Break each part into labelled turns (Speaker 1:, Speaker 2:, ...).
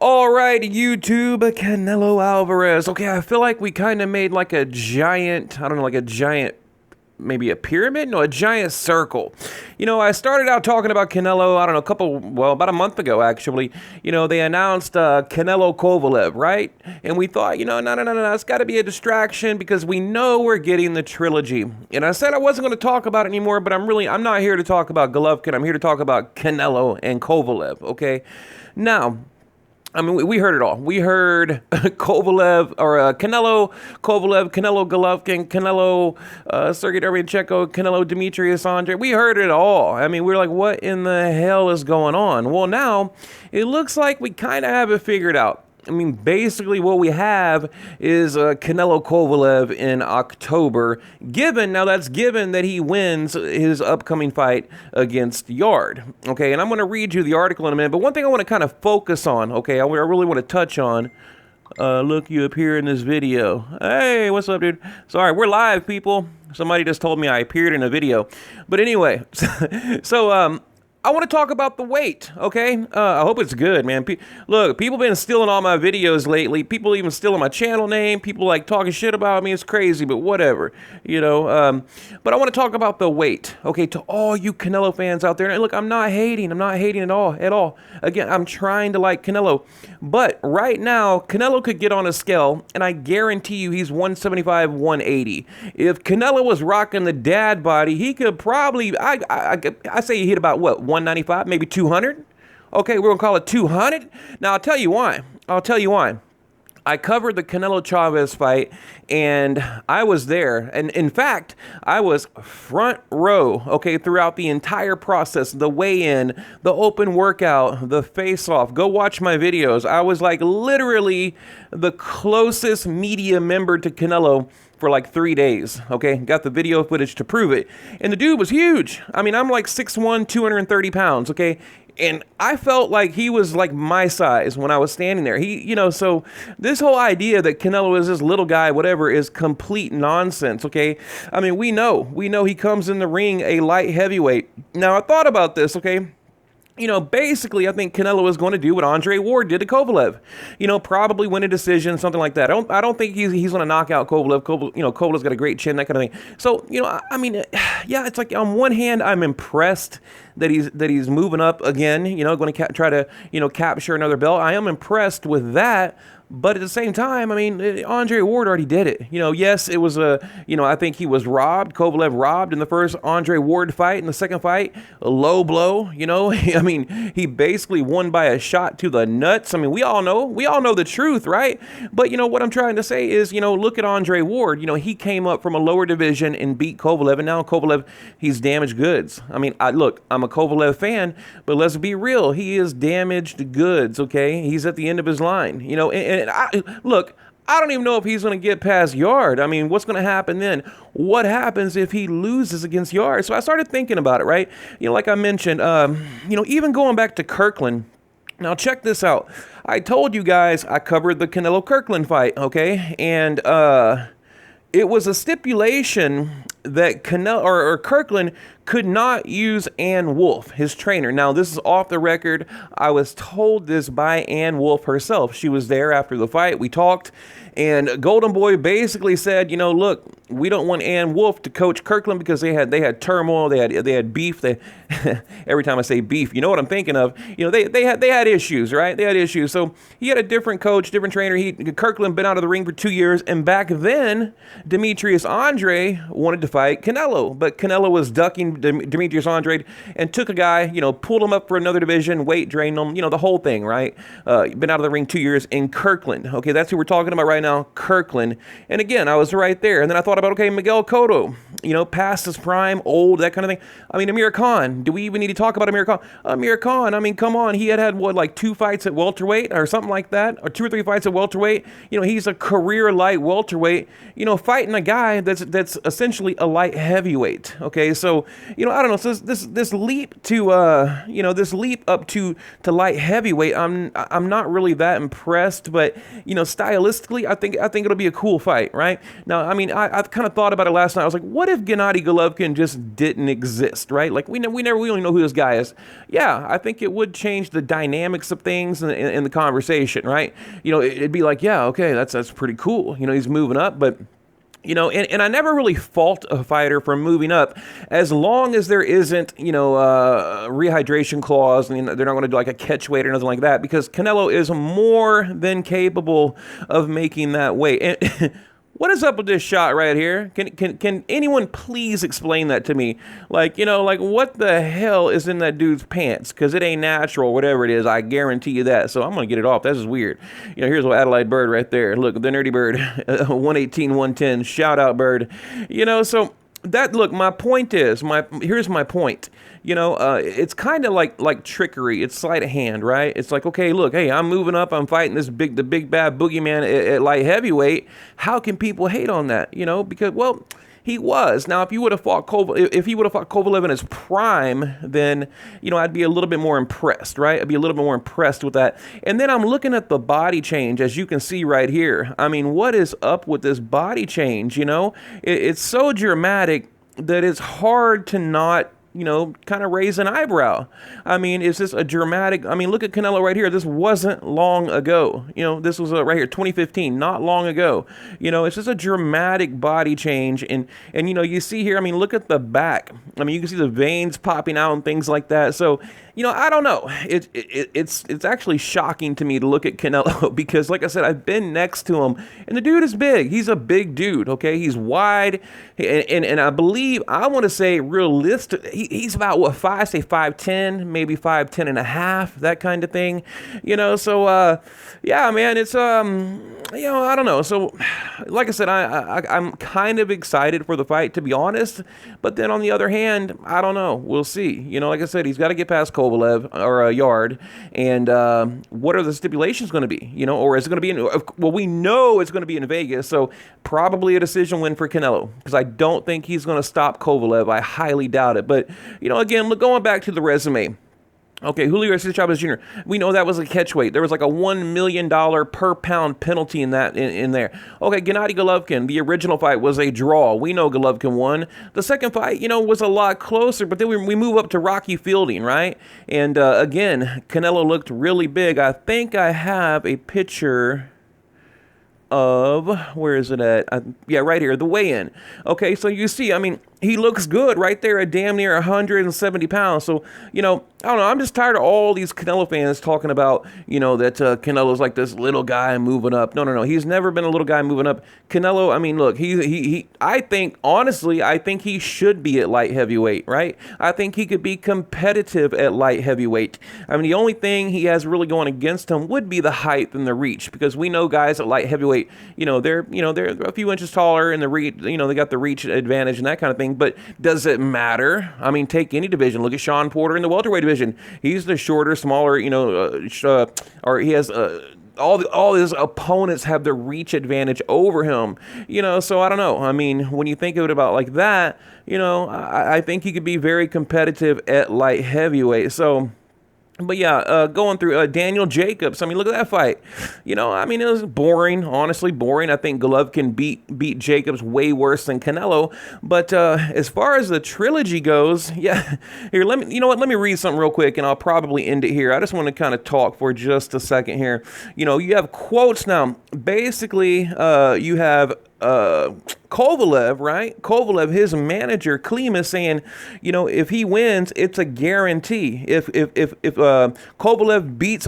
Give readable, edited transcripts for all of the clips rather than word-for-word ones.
Speaker 1: All right, YouTube, Canelo Alvarez. Okay, I feel like we kind of made like a giant, I don't know, like a giant, maybe a pyramid? No, a giant circle. I started out talking about Canelo, I don't know, about a month ago, actually. They announced Canelo Kovalev, right? And we thought, no, it's got to be a distraction because we know we're getting the trilogy. And I said I wasn't going to talk about it anymore, but I'm not here to talk about Golovkin. I'm here to talk about Canelo and Kovalev, okay? Now, we heard it all. We heard Kovalev, or Canelo, Kovalev, Canelo Golovkin, Canelo, Sergey, Canelo, Demetrius, Andre. We heard it all. We're like, what in the hell is going on? Well, now, it looks like we kind of have it figured out. Basically what we have is Canelo Kovalev in October, given that he wins his upcoming fight against Yard. Okay, and I'm going to read you the article in a minute, but one thing I want to kind of focus on, okay, I really want to touch on, look you up here in this video. Hey, what's up, dude? Sorry, we're live, people. Somebody just told me I appeared in a video. But anyway, so, I want to talk about the weight, okay? I hope it's good, man. Look, people been stealing all my videos lately. People even stealing my channel name. People like talking shit about me. It's crazy, but whatever, But I want to talk about the weight, okay? To all you Canelo fans out there. And look, I'm not hating. I'm not hating at all. Again, I'm trying to like Canelo. But right now, Canelo could get on a scale, and I guarantee you he's 175, 180. If Canelo was rocking the dad body, he could probably, I say he hit about, what, 195, maybe 200. Okay, we're gonna call it 200. Now I'll tell you why. I covered the Canelo Chavez fight, and I was there. And in fact, I was front row, okay, throughout the entire process, the weigh-in, the open workout, the face-off. Go watch my videos. I was like literally the closest media member to Canelo for like 3 days, okay? Got the video footage to prove it. And the dude was huge. I'm like 6'1", 230 pounds, okay? And I felt like he was like my size when I was standing there. So this whole idea that Canelo is this little guy, whatever, is complete nonsense, okay? We know he comes in the ring a light heavyweight. Now, I thought about this, okay? Basically, I think Canelo is going to do what Andre Ward did to Kovalev. Probably win a decision, something like that. I don't think he's going to knock out Kovalev. Kovalev's got a great chin, that kind of thing. So, yeah, it's like on one hand, I'm impressed that he's moving up again. Going to try to capture another belt. I am impressed with that. But at the same time, Andre Ward already did it. Yes, it was I think he was robbed. Kovalev robbed in the first Andre Ward fight. In the second fight, a low blow. He basically won by a shot to the nuts. We all know the truth, right? But what I'm trying to say is, look at Andre Ward. He came up from a lower division and beat Kovalev, and now Kovalev, he's damaged goods. Look, I'm a Kovalev fan, but let's be real. He is damaged goods. Okay, he's at the end of his line. And I don't even know if he's going to get past Yard. What's going to happen then? What happens if he loses against Yard? So I started thinking about it, right? Like I mentioned, even going back to Kirkland. Now, check this out. I told you guys I covered the Canelo Kirkland fight, okay? And it was a stipulation that Canelo or Kirkland could not use Ann Wolfe, his trainer. Now, this is off the record. I was told this by Ann Wolfe herself. She was there after the fight. We talked, and Golden Boy basically said, look, we don't want Ann Wolfe to coach Kirkland because they had turmoil, they had beef. Every time I say beef, you know what I'm thinking of. They had issues, right? They had issues. So he had a different coach, different trainer. Kirkland been out of the ring for 2 years, and back then, Demetrius Andre wanted to fight Canelo, but Canelo was ducking Demetrius Andre and took a guy, pulled him up for another division, weight drained him, the whole thing, right? Been out of the ring 2 years in Kirkland. Okay, that's who we're talking about right now, Kirkland. And again, I was right there. And then I thought about, okay, Miguel Cotto, past his prime, old, that kind of thing. Amir Khan, do we even need to talk about Amir Khan? Amir Khan, come on, he had what, like 2 fights at welterweight or something like that, or 2 or 3 fights at welterweight. He's a career light welterweight, fighting a guy that's essentially a light heavyweight. Okay, so I don't know. So this leap to this leap up to light heavyweight, I'm not really that impressed. But stylistically, I think it'll be a cool fight, right? Now, I kind of thought about it last night. I was like, what what if Gennady Golovkin just didn't exist, right? Like we only know who this guy is. Yeah, I think it would change the dynamics of things in the conversation, right? It'd be like, yeah, okay, that's pretty cool. He's moving up, but and I never really fault a fighter for moving up as long as there isn't, a rehydration clause, and they're not going to do like a catch weight or nothing like that, because Canelo is more than capable of making that weight. And what is up with this shot right here? Can anyone please explain that to me? Like what the hell is in that dude's pants? Because it ain't natural, whatever it is. I guarantee you that. So I'm going to get it off. This is weird. Here's what Adelaide Bird right there. Look, the nerdy bird, 118, 110. Shout out, Bird. So that, look, my point is, here's my point. It's kind of like trickery. It's sleight of hand, right? It's like, okay, look, hey, I'm moving up. I'm fighting the big bad boogeyman at light heavyweight. How can people hate on that? Because, well, he was. Now, if he would have fought Kovalev in his prime, then, I'd be a little bit more impressed, right? I'd be a little bit more impressed with that. And then I'm looking at the body change, as you can see right here. I mean, what is up with this body change? It's so dramatic that it's hard to not kind of raise an eyebrow. I mean, is this a dramatic? I mean, look at Canelo right here. This wasn't long ago. This was right here, 2015, not long ago. It's just a dramatic body change. And you see here, I mean, look at the back. I mean, you can see the veins popping out and things like that. So, I don't know. It's actually shocking to me to look at Canelo because, like I said, I've been next to him, and the dude is big. He's a big dude, okay? He's wide, and I believe, I want to say realistic, he's about, what, 5'10", maybe 5'10 and a half, that kind of thing, so, yeah, man, it's, I don't know. So, like I said, I'm kind of excited for the fight, to be honest, but then on the other hand, I don't know. We'll see. Like I said, he's got to get past Kovalev or Yard, and what are the stipulations going to be? Or is it going to be well, we know it's going to be in Vegas, so probably a decision win for Canelo, because I don't think he's going to stop Kovalev. I highly doubt it. But again, going back to the resume. Okay, Julio Chavez Jr., we know that was a catch weight. There was like a $1 million per pound penalty in that in there. Okay, Gennady Golovkin, the original fight was a draw. We know Golovkin won. The second fight, was a lot closer, but then we move up to Rocky Fielding, right? And again, Canelo looked really big. I think I have a picture of, where is it at? Yeah, right here, the weigh-in. Okay, so you see, I mean, he looks good right there at damn near 170 pounds. So, I don't know. I'm just tired of all these Canelo fans talking about, that Canelo's like this little guy moving up. No. He's never been a little guy moving up. Canelo, I mean, look, I think, honestly, I think he should be at light heavyweight, right? I think he could be competitive at light heavyweight. I mean, the only thing he has really going against him would be the height and the reach, because we know guys at light heavyweight, they're a few inches taller and the reach, they got the reach advantage and that kind of thing. But does it matter? I mean, take any division. Look at Sean Porter in the welterweight division. He's the shorter, smaller, or he has all his opponents have the reach advantage over him. So I don't know. I mean, when you think of it about like that, I think he could be very competitive at light heavyweight. So. But yeah, going through Daniel Jacobs. I mean, look at that fight. I mean, it was boring, honestly boring. I think Golovkin beat Jacobs way worse than Canelo. But as far as the trilogy goes, yeah. Here, let me read something real quick, and I'll probably end it here. I just want to kind of talk for just a second here. You have quotes now. Basically, you have Kovalev, right? Kovalev, his manager, Klima, saying, if he wins, it's a guarantee. If Kovalev beats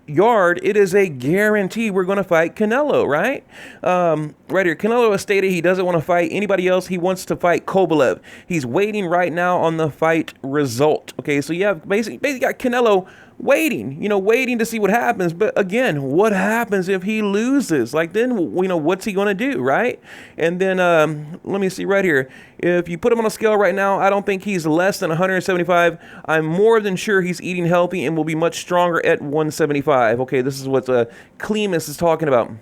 Speaker 1: Yard, it is a guarantee we're going to fight Canelo, right? Right here, Canelo has stated he doesn't want to fight anybody else. He wants to fight Kovalev. He's waiting right now on the fight result. Okay, so you have basically got Canelo waiting to see what happens. But again, what happens if he loses? Like, then, what's he going to do, right? And then, let me see right here. If you put him on a scale right now, I don't think he's less than 175. I'm more than sure he's eating healthy and will be much stronger at 175. Okay, this is what Klimas is talking about.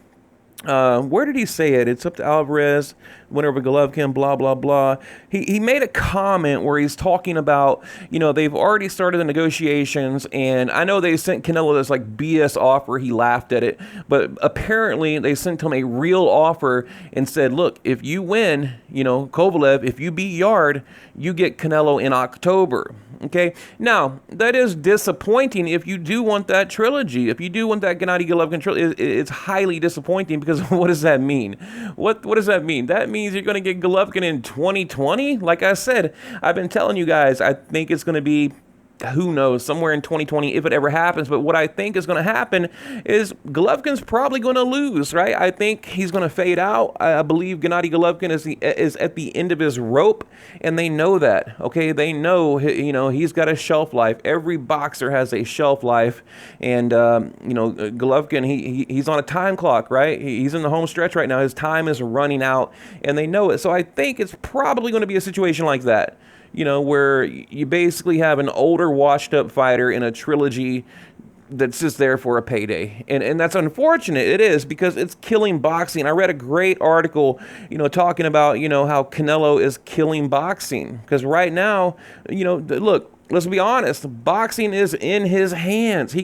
Speaker 1: Where did he say it? It's up to Alvarez, winner of a Golovkin, blah, blah, blah. He made a comment where he's talking about, they've already started the negotiations, and I know they sent Canelo this like BS offer. He laughed at it, but apparently they sent him a real offer and said, look, if you win, Kovalev, if you beat Yard, you get Canelo in October. Okay, now that is disappointing if you do want that trilogy. If you do want that Gennady Golovkin trilogy, it's highly disappointing because what does that mean? What does that mean? That means you're going to get Golovkin in 2020. Like I said, I've been telling you guys, I think it's going to be, who knows, somewhere in 2020 if it ever happens. But what I think is going to happen is Golovkin's probably going to lose, right? I think he's going to fade out. I believe Gennady Golovkin is at the end of his rope, and they know that. Okay, they know he's got a shelf life. Every boxer has a shelf life, and Golovkin he's on a time clock, right? He's in the home stretch right now. His time is running out, and they know it. So I think it's probably going to be a situation like that. Where you basically have an older, washed-up fighter in a trilogy that's just there for a payday. And that's unfortunate. It is, because it's killing boxing. I read a great article, talking about, how Canelo is killing boxing. Because right now, look, let's be honest, boxing is in his hands.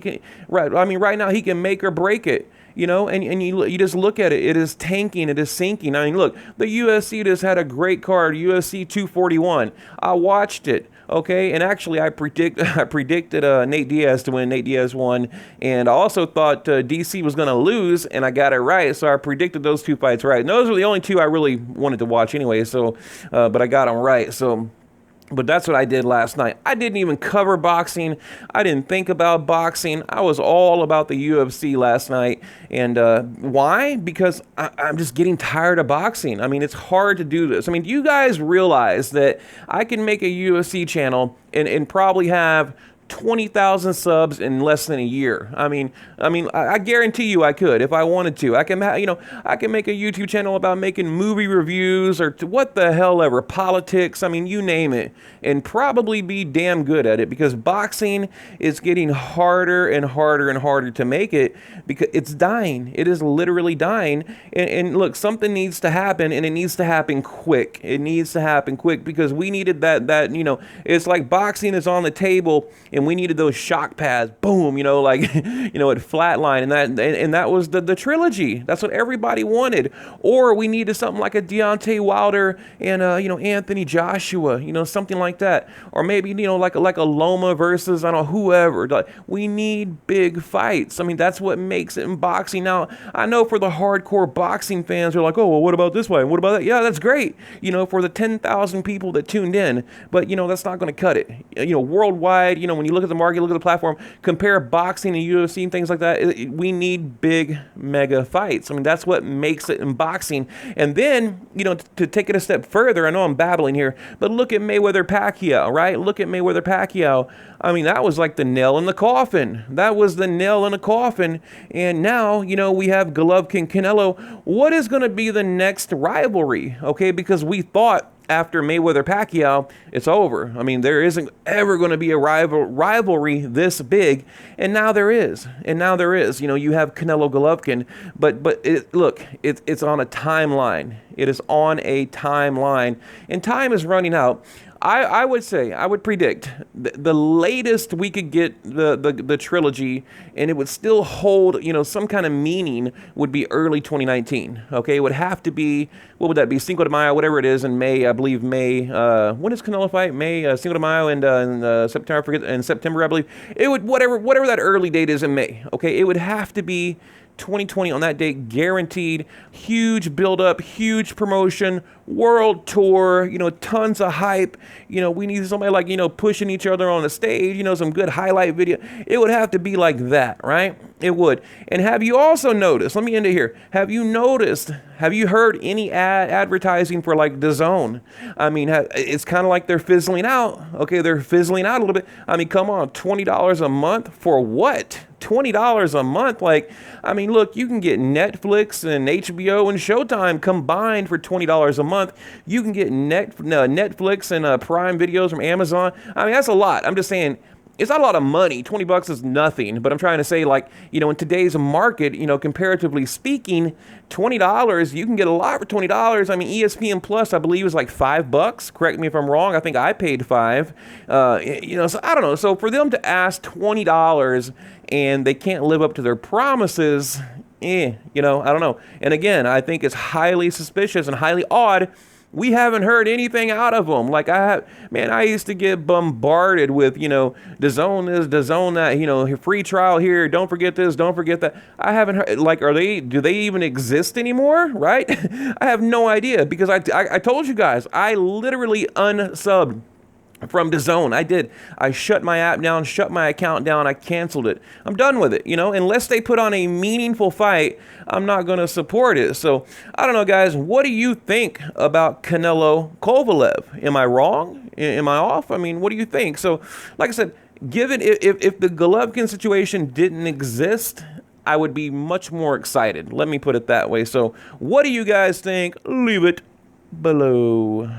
Speaker 1: Right now he can make or break it. And you just look at it. It is tanking. It is sinking. I mean, look, the UFC just had a great card, UFC 241. I watched it. Okay, and actually, I predicted Nate Diaz to win. Nate Diaz won, and I also thought DC was going to lose, and I got it right. So I predicted those two fights right. And those were the only two I really wanted to watch anyway. So, but I got them right. So. But that's what I did last night. I didn't even cover boxing. I didn't think about boxing. I was all about the UFC last night. And why? Because I'm just getting tired of boxing. I mean, it's hard to do this. I mean, do you guys realize that I can make a UFC channel and probably have 20,000 subs in less than a year? I guarantee you I could if I wanted to. I can make a YouTube channel about making movie reviews or what the hell ever, politics, you name it, and probably be damn good at it, because boxing is getting harder and harder and harder to make it, because it's dying. It is literally dying. And look, something needs to happen, and it needs to happen quick. It needs to happen quick, because we needed that it's like boxing is on the table, and we needed those shock pads, boom, at flatline, and that was the trilogy. That's what everybody wanted. Or we needed something like a Deontay Wilder and Anthony Joshua, something like that. Or maybe like a Loma versus whoever. Like, we need big fights. That's what makes it in boxing. Now, I know for the hardcore boxing fans, they're like, oh, well, what about this way? What about that? Yeah, that's great. For the 10,000 people that tuned in, but that's not going to cut it. Worldwide, when you look at the market, look at the platform, compare boxing and UFC and things like that, we need big, mega fights. That's what makes it in boxing. And then, to take it a step further, I know I'm babbling here, but look at Mayweather-Pacquiao, right? Look at Mayweather-Pacquiao. That was like the nail in the coffin. That was the nail in the coffin. And now, we have Golovkin-Canelo. What is going to be the next rivalry? Okay, because we thought after Mayweather-Pacquiao, it's over. There isn't ever going to be a rivalry this big, and now there is. You have Canelo Golovkin, but it's on a timeline. It is on a timeline, and time is running out. I would predict the latest we could get the trilogy, and it would still hold, some kind of meaning, would be early 2019. Okay, it would have to be, what would that be? Cinco de Mayo, whatever it is, in May. I believe May. When does Canelo fight? May, Cinco de Mayo, and in September. I forget. In September, I believe. It would whatever that early date is in May. Okay, it would have to be 2020 on that date, guaranteed. Huge build up, huge promotion, world tour, tons of hype. We need somebody like, pushing each other on the stage, some good highlight video. It would have to be like that, right? It would. And have you also noticed, let me end it here. Have you heard any advertising for like DAZN? It's kind of like they're fizzling out. Okay, they're fizzling out a little bit. Come on, $20 a month for what? $20 a month? Look, you can get Netflix and HBO and Showtime combined for $20 a month. You can get Netflix and Prime videos from Amazon. That's a lot. I'm just saying, it's not a lot of money. 20 bucks is nothing, but I'm trying to say, like, you know, in today's market, you know, comparatively speaking, $20, you can get a lot for $20. I mean, ESPN Plus, I believe, is like $5. Correct me if I'm wrong. I think I paid 5. You know, so I don't know. So for them to ask $20 and they can't live up to their promises, you know, I don't know. And again, I think it's highly suspicious and highly odd. We haven't heard anything out of them. Like I used to get bombarded with, you know, DAZN this, DAZN that, you know, free trial here. Don't forget this, don't forget that. I haven't heard, like, do they even exist anymore? Right? I have no idea, because I told you guys, I literally unsubbed from DAZN. I did. I shut my app down, shut my account down. I canceled it. I'm done with it. You know, unless they put on a meaningful fight, I'm not going to support it. So I don't know, guys. What do you think about Canelo Kovalev? Am I wrong? Am I off? I mean, what do you think? So, like I said, given if the Golovkin situation didn't exist, I would be much more excited. Let me put it that way. So what do you guys think? Leave it below.